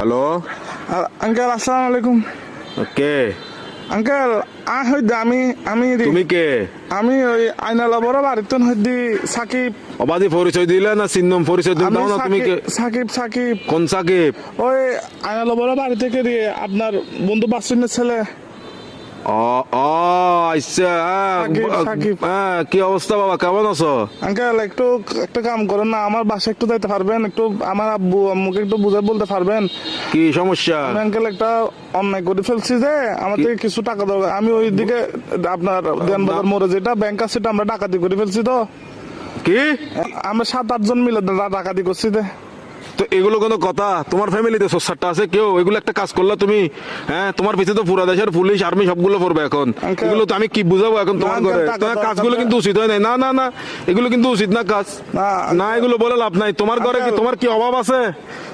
Hello uncle আসসালামু আলাইকুম। কে uncle হইতে আমি আমি তুমি কে আমি ওই আইনালা বড় বাড়িতে হইতে সাকিব। অবাধি পরিচয় দিলে না চিহ্নম পরিচয় দিলে আমি দাও না তুমি কে সাকিব সাকিব কোন সাকিব? ওই আইনালা বড় বাড়ি থেকে দিয়ে আপনার বন্ধু বাসুনের ছেলে। ও ও আচ্ছা সাকিব। কি অবস্থা বাবা, কেমন আছো? আঙ্কেল একটু একটা কাম করেন না, আমার বাসায় একটু যাইতে পারবেন? একটু আমার আব্বু আম্মুকে একটু বুঝে বলতে পারবেন? কি সমস্যা? আমি আঙ্কেল একটা অন্যায় করে ফেলছি যে আমার থেকে কিছু টাকা দরকার। আমি ওই দিকে আপনার দেনবাজার মোড়ে যেটা ব্যাংক আছে সেটা আমরা ডাকাতি করে ফেলছি। তো কি আমরা 7-8 জন মিলে ডাকাতি করছি। তো এগুলো কোনো কথা? তোমার ফ্যামিলিতে সোসারটা আছে কেউ? এগুলো একটা কাজ করলা তুমি? হ্যাঁ, তোমার পিছনে তো পুরা দেশের পুলিশ আর্মি সবগুলো পড়বে এখন। Uncle, এগুলো তো আমি কি বুঝাবো এখন তোমার না, ঘরে? uncle, তোমার টাকা কাজগুলো দরকার। কিন্তু উচিত হয় নাই। না না না, এগুলো কিন্তু উচিত না কাজ। না এগুলো বলে লাভ নাই। তোমার ঘরে কি Uncle, তোমার কি অভাব আছে?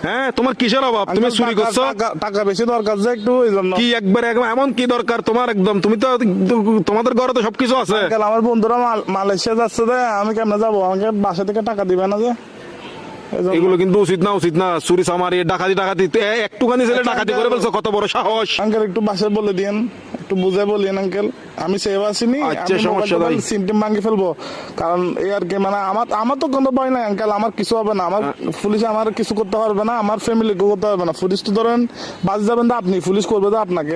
হ্যাঁ, তোমার কিসের অভাব? তুমি আঙ্কেল, চুরি করছো? টাকা বেশি দরকার যে একটু ওই জন্য। কি একবার এমন কি দরকার তোমার? একদম তুমি তো তোমাদের ঘরে তো সবকিছু আছে। আঙ্কেল আমার বন্ধুরা মালয়েশিয়া যাচ্ছে যে আমি কেমনে যাবো? আমাকে বাসা থেকে টাকা দিবে না যে এই জন্য। এগুলো কিন্তু উচিত না, উচিত না। চুরি চামারি ডাকাতি ডাকাতি একটুখানি ছেলে আচ্ছা, ডাকাতি করে ফেলছো, কত বড় সাহস! আঙ্কেল একটু বাসায় বলে দিয়েন, একটু বুঝে বলিয়েন আঙ্কেল। আমি সেভ আসিনি, আচ্ছা, সমস্যা নাই। সিমটিম ভাঙি ফেলবো। কারণ এই আর কি, মানে আমার তো কোনো ভয় নাই আঙ্কেল। আমার কিছু হবে না, আমার পুলিশ আমার কিছু করতে পারবে না, আমার ফ্যামিলি করতে পারবে না। পুলিশ তো ধরেন বাজ যাবেন তো আপনি, পুলিশ করবে তো আপনাকে।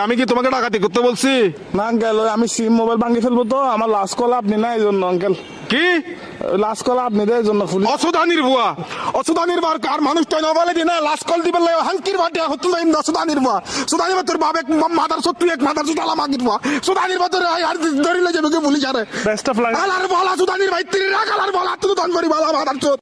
আমি কি তোমাকে ডাকাতি করতে বলছি? না আঙ্কেল, আমি সিম মোবাইল ভাঙি ফেলবো। তো আমার লাস্ট কল আপনি না, এই জন্য আঙ্কেল। কি লাস্ট কল আপনি দেয় এই জন্য পুলিশ। অসুদানির বুয়া, অসুদানির বার কার মানুষ তো নবালে দিনা লাস্ট কল দিবেন লাই হালকির বাটে হতুল লাইন অসুদানির বুয়া। সুদানির তোর বাপ এক মাদার সত্তু এক মাদার সুদালা মাগির বুয়া। সুদানির বাতর আর ধরিলে যাবে কে পুলিশ আরে। Best of luck. আলার বলা সুদানির ভাই তিরি রাখালার বলা তুই দন করি বলা মাদার চোদ।